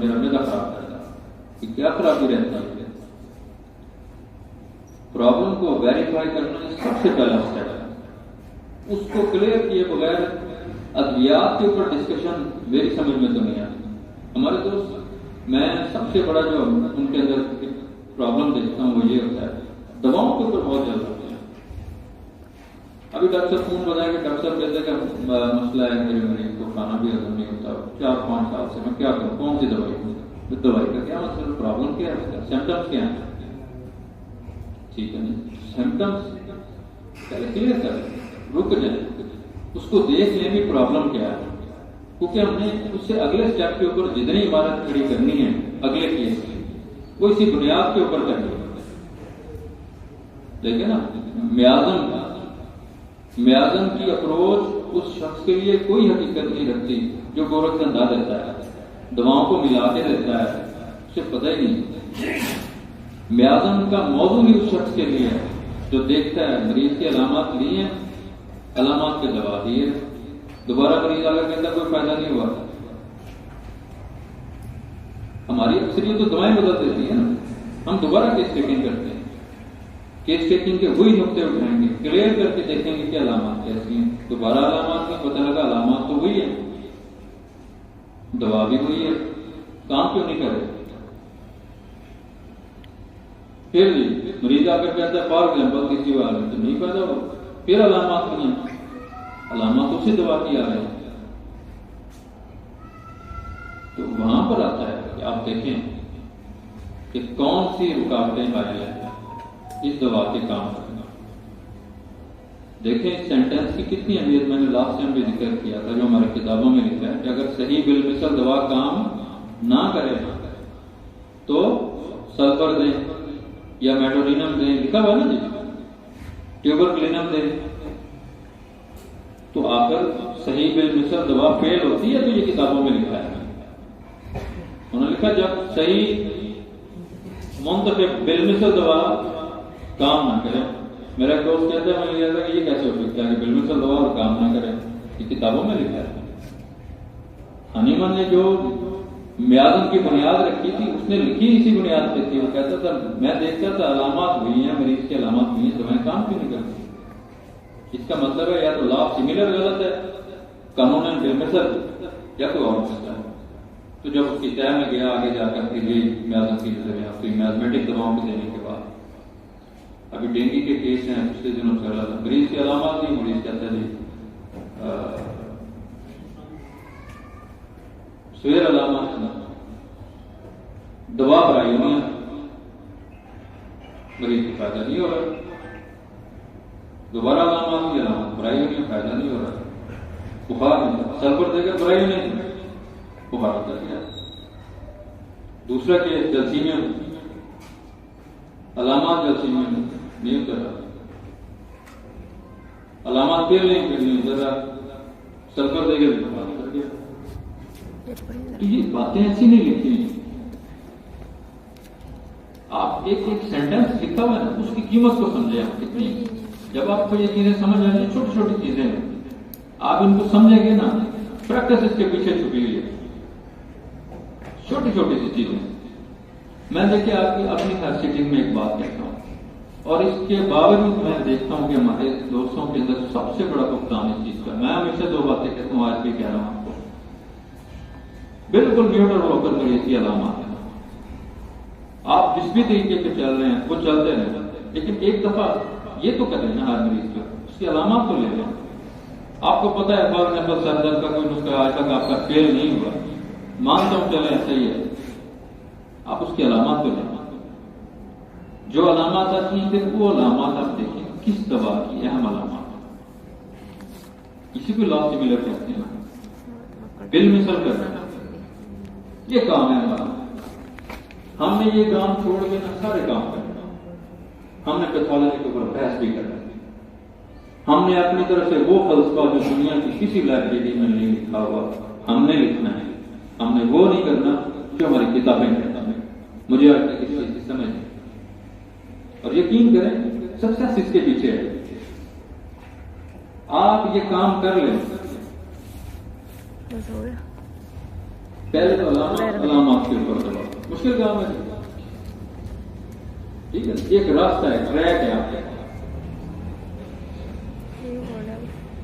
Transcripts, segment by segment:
میرا معدہ خراب رہتا ہے. کہ کیا خرابی رہتا ہے؟ پرابلم کو ویریفائی کرنا سب سے پہلا اسٹیپ ہے. اس کو کلیئر کیے بغیر ادویات کے اوپر ڈسکشن میری سمجھ میں تو نہیں آتی. ہمارے دوست، میں سب سے بڑا جو ان کے اندر پرابلم دیکھتا ہوں وہ یہ ہوتا ہے دواؤں کے اوپر بہت جلد ہوتے ہیں. ابھی ڈاکٹر صاحب فون بتایا کہ ڈاکٹر صاحب کہتے ہیں کہ مسئلہ ہے میرے مریض کو کھانا بھی ہضم نہیں ہوتا 4-5 سال سے، میں کیا کروں؟ کون سی دوائی دوں؟ دوائی کا کیا مسئلہ؟ پرابلم کیا ہے؟ سمٹمس کیا ہیں؟ ٹھیک ہے نہیں، سمٹمس پہلے کلیئر کریں، رک جائیں، اس کو دیکھ لیں بھی پرابلم کیا ہے. کیونکہ ہم نے اس سے اگلے اسٹیپ کے اوپر جتنی عمارت کھڑی کرنی ہے اگلے کیس کی، وہ اسی بنیاد کے اوپر کرنی ہے. لیکن نا میازم کی اپروچ اس شخص کے لیے کوئی حقیقت نہیں رکھتی جو گورکھ دھندا دیتا ہے، دواؤں کو ملا کے دیتا ہے، اسے پتہ ہی نہیں. میازم کا موضوع ہی اس شخص کے لیے ہے جو دیکھتا ہے مریض کے علامات لیے ہیں، علامات کے دوا دیے، دوبارہ مریض آگے کہتا کوئی فائدہ نہیں ہوا. ہماری اکثریت تو دوائیں بدل دیتی ہے نا. ہم دوبارہ کیس ٹیکنگ کرتے ہیں، کیس ٹیکنگ کے وہی نقطے اٹھائیں گے، کلیئر کر کے دیکھیں گے کہ علامات کیسی ہیں. دوبارہ علامات میں پتہ لگا علامات تو وہی ہے، دوا بھی وہی ہے، کام کیوں نہیں کر رہے؟ پھر بھی مریض آ کر کہتا ہے فار ایگزامپل کسی بار میں تو نہیں پیدا ہو، پھر علامات نہیں ہیں، علامات اسی دوا کی آ رہے ہیں. تو وہاں پر آتا ہے کہ آپ دیکھیں کہ کون سی رکاوٹیں آئی ہیں اس دوا کے کام کرنا. دیکھیں اس سینٹینس کی کتنی اہمیت میں نے لاسٹ ٹائم بھی ذکر کیا تھا جو ہماری کتابوں میں لکھا ہے کہ اگر صحیح بالمثل دوا کام نہ کرے تو سلفر دیں یا میٹورینم دیں، لکھا ہوا نا جی، ٹیوبر کلینم دیں. تو آخر صحیح بالمثل دوا فیل ہوتی ہے تو یہ کتابوں میں لکھا ہے. انہوں نے لکھا جب صحیح منتخب بالمثل دوا کام نہ کرے. میرا دوست کہتا ہے میں یہ کہتا کہ یہ کیسے ہو سکتا ہے کہ بالمثل دوا اور کام نہ کرے؟ یہ کتابوں میں لکھا ہے. ہنیمن نے جو میازم کی بنیاد رکھی تھی اس نے لکھی اسی بنیاد پہ تھی. وہ کہتا تھا میں دیکھتا تھا علامات ہوئی ہیں، مریض کی علامات ہوئی ہیں، دوائیں کام کیوں نہیں کرتی؟ اس کا مطلب ہے یا تو لا سملر غلط ہے قانون بالمثل یا کوئی اور مسئلہ ہے. تو جب اس کی طے میں گیا آگے جا کر پھر یہ میازم کی نظریات ہوئی میازمیٹک دواؤں کو دینے کے بعد. ابھی ڈینگی کے کیس ہیں پچھلے دنوں سے چلا تھا، مریض کی علامات نہیں، مریض کہتا ہے جی سویر علامات دوا برائی ہوئی ہے، مریض کو فائدہ نہیں ہو رہا. دوبارہ علامات کی علامات برائی ہوئی ہے، فائدہ نہیں ہو رہا. بخار نہیں، سلفر دے کر برائی نہیں، بخار اتر گیا. دوسرا کیس جلسیمیم، علامات جلسیمیم نہیں اتر رہا، علامات پھر نہیں اتر رہا، سلفر دے کر بخار اتر گیا. تو یہ باتیں ایسی نہیں لکھتی ہیں. آپ ایک سینٹینس لکھا ہوا ہے نا، اس کی قیمت کو سمجھیں. آپ کتنی جب آپ کو یہ چیزیں سمجھ آ جائیں، چھوٹی چھوٹی چیزیں ہیں، آپ ان کو سمجھیں گے نا. پریکٹس اس کے پیچھے چھپی ہوئی ہے، چھوٹی چھوٹی سی چیزیں. میں دیکھیں آپ کی اپنی ہر سیٹنگ میں ایک بات کہتا ہوں اور اس کے باوجود میں دیکھتا ہوں کہ ہمارے دوستوں کے اندر سب سے بڑا فقدان اس چیز کا. میں ہمیشہ 2 باتیں کہتا ہوں، آج بھی کہہ رہا ہوں آپ کو، بالکل میوٹ اور روکر مریض کی علامات ہیں. آپ جس بھی طریقے سے چل رہے ہیں وہ چلتے رہیں، لیکن ایک دفعہ یہ تو کریں نا ہر مریض کو اس کی علامات تو لے لیں. آپ کو پتا ہے فار ایگزامپل سر درد کا کوئی نسخہ آج تک آپ کا فیل نہیں ہوا، مانتا ہوں چلیں صحیح ہے، آپ اس کی علامات تو لیں. جو علامات آتی ہیں پھر وہ علامات آپ دیکھیں کس دوا کی اہم علامات، اسی کو لا سملر کہتے ہیں، بالمثل کر رہے ہیں. یہ کام ہے ہمارا. ہم نے یہ کام چھوڑ کے نہ سارے کام کرنا. ہم نے پیتھولوجی کے اوپر بحث بھی کرنا. ہم نے اپنی طرف سے وہ فلسفہ جو دنیا کی کسی لائبریری میں نہیں لکھا ہوا ہم نے لکھنا ہے. ہم نے وہ نہیں کرنا جو ہماری کتابیں کہتا ہے. مجھے آج تک اس چیز کی سمجھ نہیں. اور یقین کریں سکسیس اس کے پیچھے ہے. آپ یہ کام کر لیں پہلے تو علامات کے اوپر دبا، مشکل کام ہے، ٹھیک ہے، ایک راستہ ہے، ٹریک ہے آپ کے۔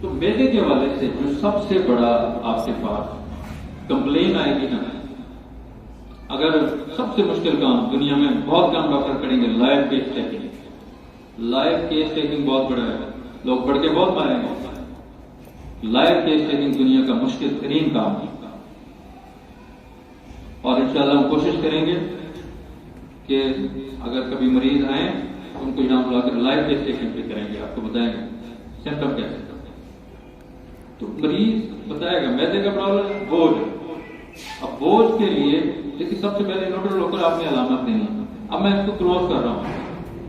تو میدے کے حوالے سے جو سب سے بڑا آپ کے پاس کمپلین آئے گی نا، اگر سب سے مشکل کام دنیا میں بہت کام ڈاکٹر کریں گے، life case taking. Life case taking بہت بڑا ہے، لوگ پڑھ کے بہت ماریں گے۔ لائف کیس ٹیکنگ دنیا کا مشکل ترین کام ہے، اور انشاءاللہ ہم کوشش کریں گے کہ اگر کبھی مریض آئیں تو ان کو یہاں بلا کر لائف کیس ٹیکنگ پہ کریں گے، آپ کو بتائیں گے سمپٹم کیسے۔ تو مریض بتائے گا میدے کا پرابلم ہے، بوجھ۔ اب بوجھ کے لیے لیکن سب سے پہلے نوٹر لوکر آپ نے علامت دینی ہے۔ اب میں اس کو کلوز کر رہا ہوں،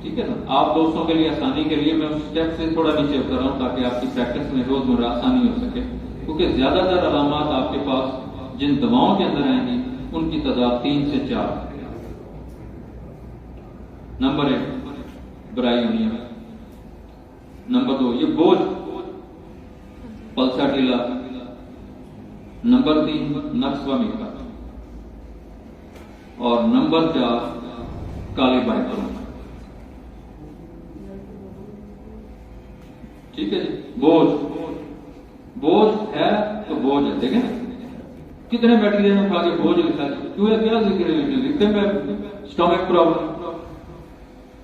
ٹھیک ہے نا، آپ دوستوں کے لیے آسانی کے لیے میں اس اسٹیپ سے تھوڑا نیچے اتر رہا ہوں تاکہ آپ کی پریکٹس میں روزمرہ آسانی ہو سکے، کیونکہ زیادہ تر علامات آپ کے پاس جن دواؤں کے اندر آئیں گی ان کی تعداد 3 سے 4۔ نمبر 1 برائیونیا، نمبر 2 یہ بوجھ پلساٹیلا، نمبر 3 نقص و میکا، اور نمبر 4 کالی بائکروم۔ ٹھیک ہے جی، بوجھ ہے تو بوجھ ہے، دیکھیں کتنے میٹیریل میں کھا کے بوجھ لکھا ہے، کیوں ہے، کیا ذکر ہے، لکھتے میں اسٹومک پرابلم،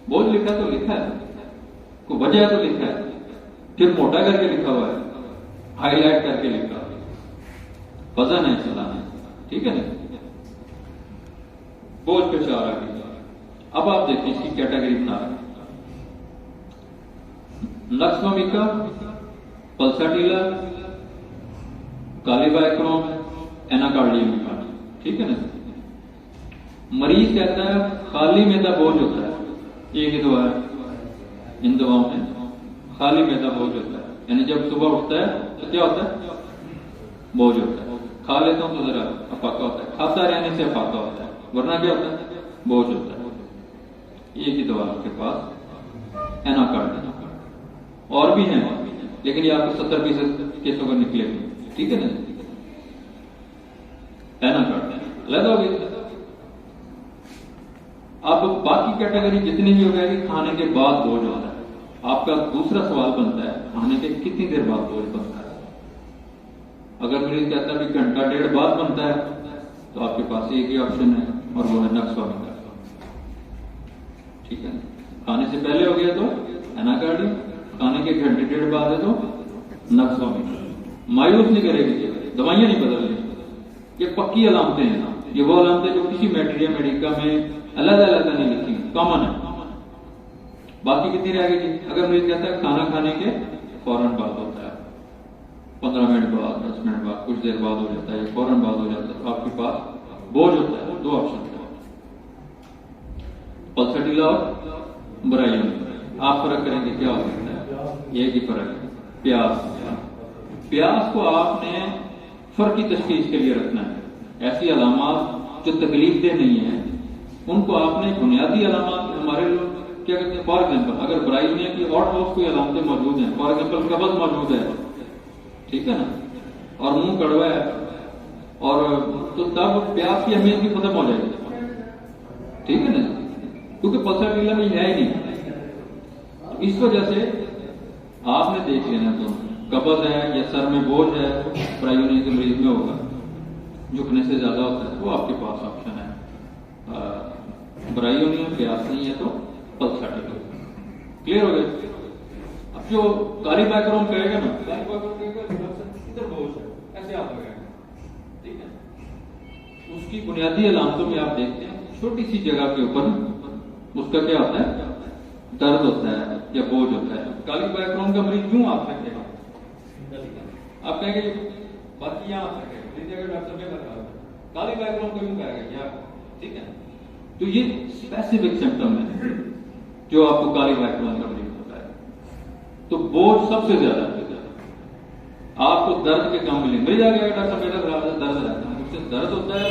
بوجھ لکھا تو لکھا ہے، کوئی وجہ ہے تو لکھا ہے، پھر موٹا کر کے لکھا ہوا ہے، ہائی لائٹ کر کے لکھا ہوا ہے، وزن ہے چلانا، ٹھیک ہے نا۔ بوجھ پہ 4 آ گئی۔ اب آپ دیکھیں اس کی کیٹیگری بنا رہے ہیں، نقص و میکا، پلساٹیلا، کالی بائکروم، ایناکارڈیم، ٹھیک ہے نا۔ مریض کہتا ہے خالی میدا بوجھ ہوتا ہے، یہ ہی دوا ہے، ان دواؤں میں خالی میدا بوجھ ہوتا ہے، یعنی جب صبح اٹھتا ہے تو کیا ہوتا ہے، بوجھ ہوتا ہے، کھا لیتا ہوں تو ذرا افاقہ ہوتا ہے، کھاتا رہنے سے افاقہ ہوتا ہے، ورنہ کیا ہوتا ہے، بوجھ ہوتا ہے۔ یہ ہی دوا آپ کے پاس ایناکارڈیم، اور بھی ہیں لیکن یہ آپ کو 70% کیسوں کا نکلے گی، ٹھیک ہے نا۔ ایناکارڈیم علیحدہ ہو گئی۔ اب باقی کیٹیگری جتنی بھی ہو گئے گی کھانے کے بعد بوجھ ہوتا ہے۔ آپ کا دوسرا سوال بنتا ہے کھانے کے کتنی دیر بعد بوجھ بنتا ہے۔ اگر مریض کہتا ہے کہ گھنٹہ 1.5 بعد بنتا ہے تو آپ کے پاس ایک ہی آپشن ہے اور وہ ہے نقص و میکا، ٹھیک ہے۔ کھانے سے پہلے ہو گیا تو ایناکارڈیم، کھانے کے گھنٹے 1.5 بعد ہے تو نقص و میکا۔ مایوس نہیں کرے گی، دوائیاں نہیں بدل رہی، یہ پکی علامتیں ہیں، یہ وہ علامتیں جو کسی میٹیریا میڈیکا میں علیحدہ نہیں لکھی، کامن ہے۔ باقی کتنی رہ گئی جی، اگر مریض کہتا ہے کھانا کھانے کے فوراً بعد ہوتا ہے، 15 منٹ بعد، 10 منٹ بعد، کچھ دیر بعد ہو جاتا ہے، فوراً بعد ہو جاتا ہے، تو آپ کے پاس بوجھ ہوتا ہے۔ 2 آپشن ہے، پلساٹیلا اور برائیونیا۔ آپ فرق کریں گے کیا ہو سکتا ہے، ایک ہی فرق ہے، پیاس کو آپ نے فرق کی تشخیص کے لیے رکھنا ہے۔ ایسی علامات جو تکلیف دہ نہیں ہیں ان کو آپ نے بنیادی علامات، ہمارے لوگ کیا کہتے ہیں، فار ایگزامپل اگر برائیونیا کی اور کوئی علامتیں موجود ہیں، فار ایگزامپل قبض موجود ہے، ٹھیک ہے نا، اور منہ کڑوا ہے، اور تو تب پیاس کی اہمیت بھی ختم ہو جائے گی، ٹھیک ہے نا، کیونکہ پلساٹیلا میں ہے ہی نہیں۔ اس وجہ سے آپ نے دیکھ لینا تو قبض ہے یا سر میں بوجھ ہے، برائیونیا کے مریض میں ہوگا، جھکنے سے زیادہ ہوتا ہے، وہ آپ کے پاس آپشن ہے، برائیونیا، پیاس نہیں ہے تو پلساٹیلا۔ کلیئر ہو گیا۔ اب جو کالی بائکروم کہے گا نا، کالی بائکروم کہے گا ادھر بوجھ ہے، ایسے آپ لگائیں گے، ٹھیک ہے۔ اس کی بنیادی علامتوں میں آپ دیکھتے ہیں چھوٹی سی جگہ کے اوپر اس کا کیا ہوتا ہے، درد ہوتا ہے یا بوجھ ہوتا ہے۔ کالی بائکروم کا مریض یوں آپ سکتے ہیں، آپ کہیں گے باقی یہاں آ سکے، ڈاکٹر میں بتا رہا کالی بائکروم کو یوں کہے گا یہاں، ٹھیک ہے۔ تو یہ اسپیسیفک سمپٹم ہے جو آپ کو کالی بائکروم کا مریض ہوتا ہے۔ تو بوجھ سب سے زیادہ آپ کو درد کے کام ملیں، مریض آ گیا ڈاکٹر میرا خراب ہے، درد رہتا ہے، اس سے درد ہوتا ہے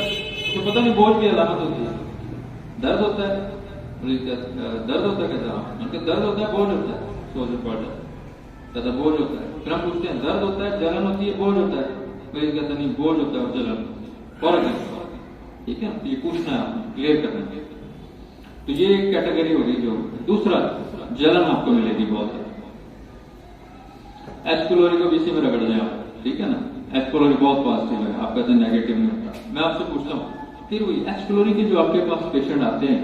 تو پتہ نہیں بوجھ کی علامت ہوتی ہے، درد ہوتا ہے، درد ہوتا ہے کہتا ہے، ان کے درد ہوتا ہے، بوجھ ہوتا ہے، سوچ پڑ جاتا ہے، کہتا بوجھ ہوتا ہے، پھر ہم پوچھتے ہیں درد ہوتا ہے، جلن ہوتی ہے، بوجھ ہوتا ہے، مریض کہتا نہیں بوجھ ہوتا ہے اور جلن، فرق ہے۔ ٹھیک ہے، تو یہ پوچھنا ہے آپ نے، کلیئر کرنا ہے. تو یہ ایک کیٹیگری ہوگی. جو دوسرا جلن آپ کو ملے گی بہت زیادہ. ایچ کولوری کو بھی اسی میں رگڑ دیں آپ، ٹھیک ہے نا. ایچ کولوری بہت پازیٹیو ہے، آپ کہتے ہیں نیگیٹو نہیں ہوتا. میں آپ سے پوچھتا ہوں پھر وہی ایچ کولوری کے جو آپ کے پاس پیشنٹ آتے ہیں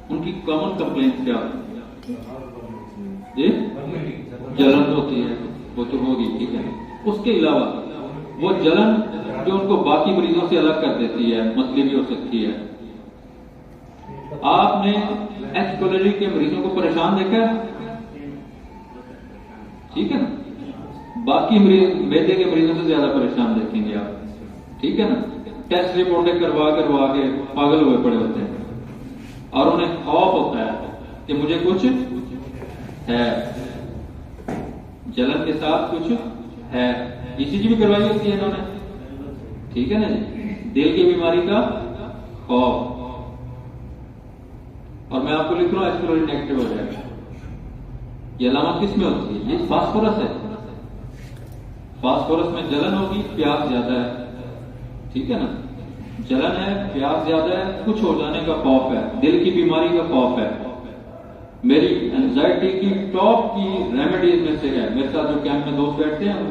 ان کی کامن کمپلینٹ کیا ہوتی ہے؟ جی جلن ہوتی ہے، وہ تو ہوگی، ٹھیک ہے. اس کے علاوہ وہ جلن جو ان کو باقی مریضوں سے الگ کر دیتی ہے، مسئلے بھی ہو سکتی ہے. آپ نے ایچ کولوری کے مریضوں کو پریشان دیکھا ہے؟ ٹھیک ہے نا. باقی مریض میدے کے مریضوں سے زیادہ پریشان دیکھیں گے آپ، ٹھیک ہے نا. ٹیسٹ رپورٹیں کروا کے پاگل ہوئے پڑے ہوتے ہیں اور انہیں خوف ہوتا ہے کہ مجھے کچھ ہے، جلن کے ساتھ کچھ ہے. ECG بھی کروائی ہوتی ہے انہوں نے، ٹھیک ہے نا جی. دل کی بیماری کا خوف. اور میں آپ کو لکھ رہا ہوں ایچ کولوری نیگیٹو ہو جائے گا. یہ علامت کس میں ہوتی ہے؟ یہ فاسفورس ہے. فاسفورس میں جلن ہوگی، پیاس زیادہ ہے، ٹھیک ہے نا. جلن ہے، پیاس زیادہ ہے، کچھ ہو جانے کا خوف ہے، دل کی بیماری کا خوف ہے. میری اینزائٹی کی ٹاپ کی ریمیڈیز میں سے ہے. میرے ساتھ جو کیمپ میں دوست بیٹھتے ہیں ان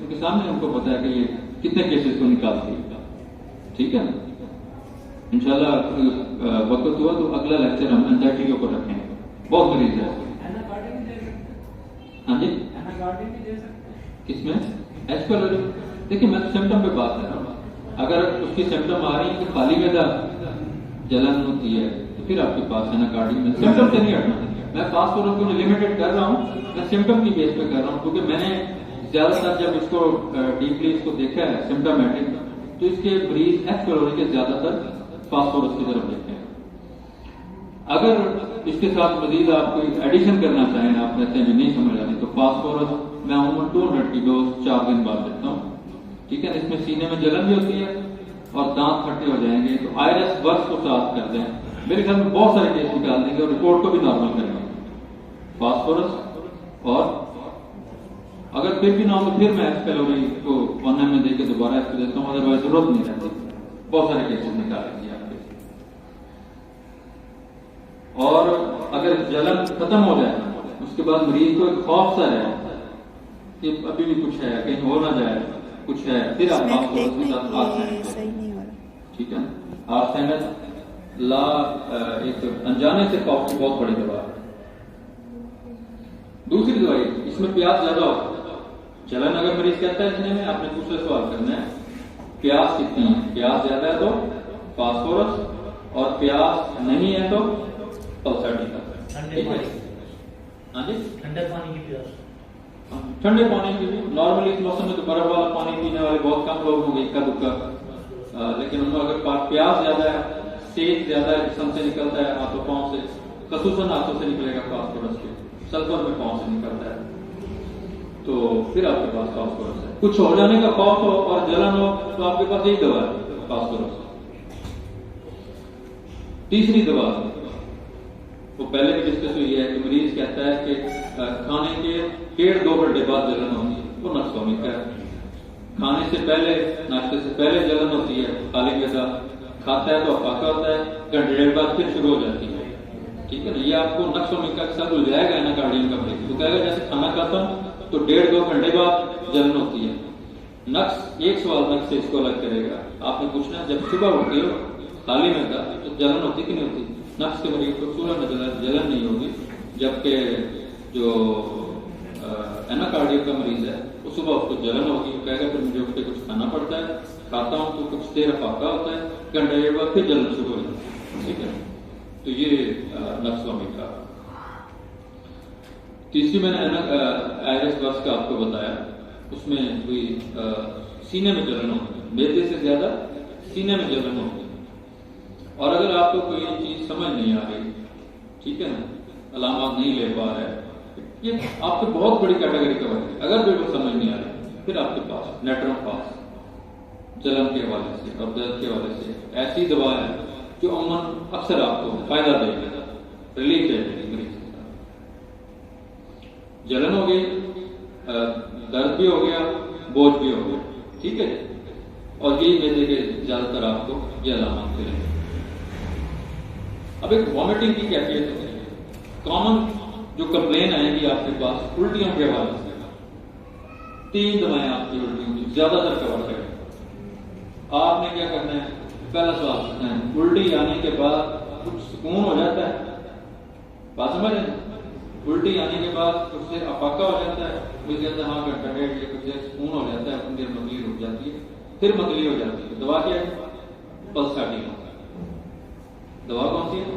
کے سامنے ان کو پتا ہے کہ یہ کتنے کیسز کو نکالتی ہے، ٹھیک ہے نا. انشاءاللہ وقت ہوا تو اگلا لیکچر ہم اینزائٹی کے اوپر رکھیں گے. بہت مریض ہے. ہاں جی کس میں ایچ کولوری؟ دیکھیے میں سمٹم پہ بات کر رہا ہوں. اگر اس کی سمٹم آ رہی ہے کہ خالی میدا جلن ہوتی ہے تو پھر آپ کے پاس ہے نا کارڈنگ میں سمٹم سے نہیں ہٹنا. میں فاسفورس کو لمیٹڈ کر رہا ہوں، میں سمٹم کی بیس پہ کر رہا ہوں کیونکہ میں نے زیادہ تر جب اس کو ڈیپلی اس کو دیکھا ہے سمٹمیٹک تو اس کے مریض ایچ کولوری کے زیادہ تر فاسفورس کی طرف دیکھتے ہیں. اگر اس کے ساتھ مزید آپ کوئی ایڈیشن کرنا چاہیں، آپ کہتے ہیں کہ نہیں سمجھ آتی، تو فاسفورس میں عموماً 200 کی ڈوز 4 دن بعد دیتا ہوں، ٹھیک ہے. اس میں سینے میں جلن بھی ہوتی ہے اور دانت کھٹے ہو جائیں گے تو آئرس ورس کو ساتھ کر دیں. میرے گھر میں بہت سارے کیس نکال دیں گے اور رپورٹ کو بھی نارمل کریں گے. فاسفورس اور اگر پھر بھی نہ ہو تو پھر میں ایچ کولوری کو 1 ml دے کے دوبارہ اس کو دیتا ہوں، ادروائز ضرورت نہیں رہتی. بہت سارے کیسز نکالیں گے آپ کے. اور اگر جلن ختم ہو جائے اس کے بعد مریض کو ایک خوف سا ہے کہ ابھی بھی کچھ ہے، کہیں ہو نہ جائے، کچھ ہے، پھر آپ فاسفورس کے ساتھ ٹھیک ہے. آرسینک لا ایک انجانے سے خوف کی بہت بڑی دوا ہے. دوسری دوائی اس میں پیاس زیادہ ہو، جلن اگر مریض کہتا ہے جنہیں میں آپ نے دوسرا سوال کرنا ہے پیاس کتنی ہے. پیاس زیادہ ہے تو فاسفورس، اور پیاس نہیں ہے تو پلسٹی کا. ہاں جی ٹھنڈے پانی کی پیاس، ٹھنڈے پانی کی بھی نارملی اس موسم میں تو برف والا پانی پینے والے بہت کم لوگ ہوں گے، اکا دکا. لیکن ان کو اگر پیاس زیادہ ہے، سیک زیادہ ہے، جسم سے نکلتا ہے ہاتھوں پاؤں سے، خصوصاً ہاتھوں سے نکلے گا فاسفورس کے، سلفر میں پاؤں سے نکلتا ہے، تو پھر آپ کے پاس فاسفورس ہے. کچھ ہو جانے کا خوف ہو اور جلن ہو تو آپ کے پاس یہی دوا ہے فاسفورس. تیسری دوا وہ پہلے بھی ڈسکس ہوئی ہے کہ مریض کہتا ہے کہ کھانے کے 1.5-2 گھنٹے بعد جلن ہوتی ہے، وہ نقص ہونے کا ہے. کھانے سے پہلے، ناشتے سے پہلے جلن ہوتی ہے، خالی میدا کھاتا ہے تو افاقہ ہوتا ہے، گھنٹے ڈیڑھ بعد پھر شروع ہو جاتی ہے، ٹھیک ہے نا. یہ آپ کو نقص ہونے کا ساتھ الجھائے گا نا کارڈین کا مریض، تو کہے گا جیسے کھانا کھاتا ہوں تو 1.5-2 گھنٹے بعد جلن ہوتی ہے. نقص ایک سوال نقص سے اس کو الگ کرے گا. آپ نے پوچھنا جب صبح اٹھتے ہو خالی میدا تو جلن ہوتی کہ نہیں ہوتی؟ نقص کے مریض کو صبح میں جلن نہیں ہوگی، جبکہ جو ایناکارڈیا کا مریض ہے وہ صبح اس کو جلن ہوگی. وہ کہے گا پھر مجھے اٹھ کے کچھ کھانا پڑتا ہے، کھاتا ہوں تو کچھ دیر افاقہ ہوتا ہے، گھنٹے ڈیڑھ بعد پھر جلن شروع ہو جاتی ہے، ٹھیک ہے. تو یہ نقص ہونے کا. تیسری میں نے آئرس ورس کا آپ کو بتایا، اس میں کوئی سینے میں جلن ہوتی ہے، میدے سے زیادہ سینے میں جلن ہوتی ہے. اور اگر آپ کو کوئی چیز سمجھ نہیں آ رہی، ٹھیک ہے نا، علامات نہیں لے پا رہے، یہ آپ کو بہت بڑی کیٹیگری کور ہے. اگر بالکل سمجھ نہیں آ رہی پھر آپ کے پاس نیٹرم پاس جلن کے حوالے سے اور درد کے حوالے سے ایسی دوا ہے جو عموماً اکثر آپ کو فائدہ دے گا، ریلیف دے گی مریض کے ساتھ. جلن ہو گئی، درد بھی ہو گیا، بوجھ بھی ہو گیا، ٹھیک ہے. اور یہی میدے کے زیادہ تر آپ کو یہ علامات ملیں گے۔ اب ایک وامٹنگ کی کیفیت ہوتی ہے، کامن جو کمپلین آئے گی آپ کے پاس الٹیوں کے حوالے سے، 3 دوائیں آپ کی الٹیوں کی زیادہ تر کور کریں۔ آپ نے کیا کرنا ہے، پہلا سوال پوچھنا ہے الٹی آنے کے بعد کچھ سکون ہو جاتا ہے؟ بات سمجھ رہے ہیں؟ الٹی آنے کے بعد کچھ دیر افاقہ ہو جاتا ہے، کوئی کہتا ہے ہاں گھنٹہ ڈیڑھ یا کچھ دیر سکون ہو جاتا ہے، کچھ دیر متلی رک جاتی ہے، پھر متلی ہو جاتی ہے۔ دوا کیا ہے؟ پلساٹینا۔ دوا کون سی ہے؟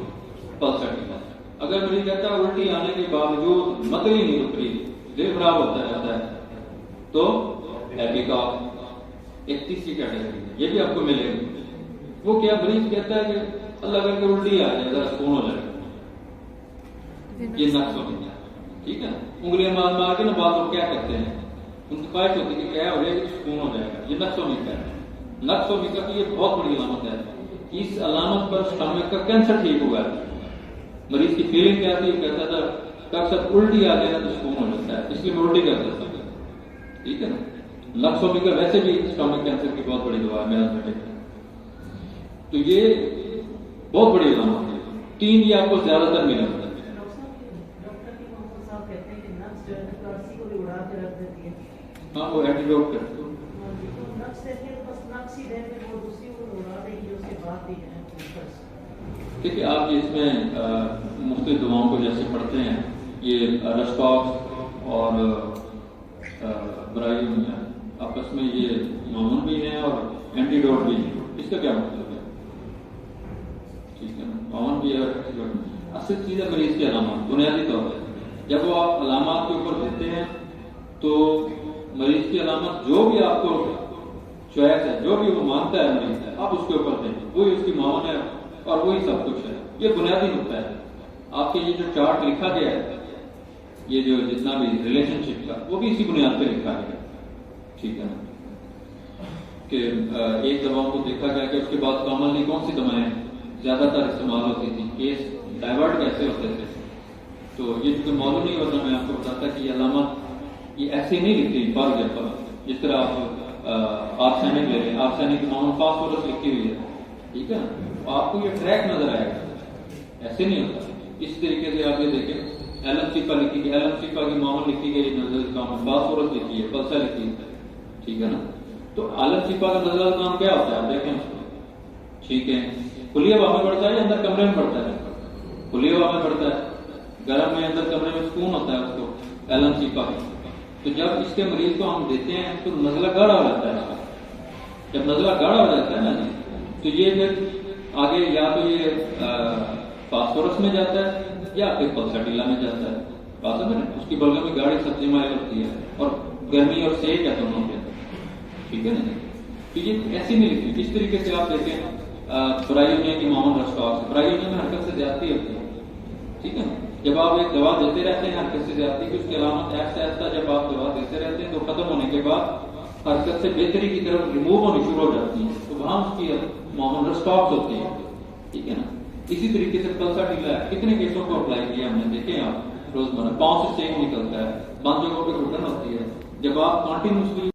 پلساٹینا۔ اگر مریض کہتا ہے الٹی آنے کے باوجود متلی نہیں رک رہی، دل خراب ہوتا رہتا ہے، تو ایپیکاف ایک تیسری کیٹیگری ہے، یہ بھی آپ کو ملے گی۔ وہ کیا، مریض کہتا ہے کہ اللہ کر کے الٹی آ جائے، ذرا سکون ہو جائے، یہ نقص ہو گیا، ٹھیک ہے۔ انگلیاں مار مار کے نا بعض لوگ کیا کرتے ہیں، ان کی خواہش ہوتی ہے کہ کیا ہو جائے گا، سکون ہو جائے گا، یہ نقص ہونے کا ہے۔ نقص ہونے کا یہ بہت بڑی علامت ہے، اس علامت پر اسٹمک کا کینسر ٹھیک ہوا ہے۔ مریض کی فیلنگ کیا تھی، وہ کہتا تھا ڈاکٹر صاحب الٹی آ گیا تو سکون ہو جاتا ہے، اس لیے میں الٹی کر دیتا ہوں، ٹھیک ہے نا۔ نقص ہونے کا ویسے بھی اسٹمک کینسر کی بہت بڑی دوا ہے میازمیٹک۔ تو یہ بہت بڑی علامت ہے، 3 یہ آپ کو زیادہ تر ملے گا۔ ہاں وہ اینٹیڈوٹ کرتے ہیں۔ دیکھیے آپ اس میں مختلف دواؤں کو جیسے پڑھتے ہیں، یہ رسٹاکس اور برائیون آپس میں یہ معمول بھی ہیں اور اینٹیڈوٹ بھی ہیں، اس کا کیا مطلب ہے؟ ٹھیک ہے نا، معمول بھی ہے اور اینٹیڈوٹ بھی۔ اصل چیز ہے مریض کی علامات، بنیادی طور پر جب وہ آپ علامات کے اوپر دیتے ہیں تو مریض کی علامت جو بھی آپ کو چوائس ہے، جو بھی وہ مانتا ہے مریض ہے، آپ اس کے اوپر دیں، وہی اس کی معاون ہے اور وہی سب کچھ ہے۔ یہ بنیادی نقطہ ہے۔ آپ کے یہ جو چارٹ لکھا گیا ہے، یہ جو جتنا بھی ریلیشن شپ کا، وہ بھی اسی بنیاد پہ لکھا گیا، ٹھیک ہے نا، کہ ایک دواؤں کو دیکھا گیا کہ اس کے بعد کامنلی کون سی دوائیں زیادہ تر استعمال ہوتی تھی، کیس ڈائیورٹ کیسے ہوتے تھے۔ تو یہ چونکہ معلوم نہیں ہوتا، میں آپ کو بتاتا کہ یہ علامت یہ ایسے نہیں لکھتی، فار ایگزامپل جس طرح آپ آرسینک لے لیں، آرسینک کی معمول فاسفورس لکھی ہوئی ہے، ٹھیک ہے نا، آپ کو یہ ٹریک نظر آئے گا، ایسے نہیں ہوتا۔ اس طریقے سے آپ یہ دیکھیں ایلم سیفا لکھی گئی، ایلم سیفا کی معمول لکھی گئی، نظر کام فاسفورس لکھی ہے، پلسا لکھی ہے، ٹھیک ہے نا۔ تو ایلم سیفا کا نظر کام کیا ہوتا ہے آپ دیکھیں اس کو، ٹھیک ہے، کھلی ہوا میں پڑتا ہے یا اندر کمرے میں پڑتا ہے؟ کھلی ہوا میں پڑتا ہے، گرم میں اندر کمرے میں سکون ہوتا ہے اس کو ایلم سیفا کا۔ تو جب اس کے مریض کو ہم دیتے ہیں تو نزلہ گاڑھا ہو جاتا ہے اس کا، جب نزلہ گاڑھا ہو جاتا ہے نا جی، تو یہ پھر آگے یا تو یہ فاسفورس میں جاتا ہے یا پھر پلساٹیلا میں جاتا ہے، بات سمجھ رہے ہیں؟ اس کی بلغم میں گاڑی سبزی مائل ہوتی ہے اور گرمی اور سیک ہے دونوں کے، ٹھیک ہے نا۔ تو یہ ایسی نہیں لکھی۔ اس طریقے سے آپ دیکھیں برائیونیا کی معمول رسٹاکس، برائیونیا میں حرکت سے زیادتی ہوتی ہے، ٹھیک ہے نا۔ جب آپ ایک دوا دیتے رہتے ہیں حرکت سے زیادتی کی، اس کی علامت ایسا ایسا جب آپ دوا دیتے رہتے ہیں تو ختم ہونے کے بعد حرکت سے بہتری کی طرف ریموو ہونی شروع ہو جاتی ہے، تو وہاں اس کی معمول رسٹاکس ہوتی ہے، ٹھیک ہے نا۔ اسی طریقے سے پلساٹیلا ہے، کتنے کیسوں کو اپلائی کیا ہم نے، دیکھیں آپ روزمرہ پاؤں سے سیک نکلتا ہے، بند جگہوں پہ گھٹن ہوتی ہے، جب آپ کنٹینیوسلی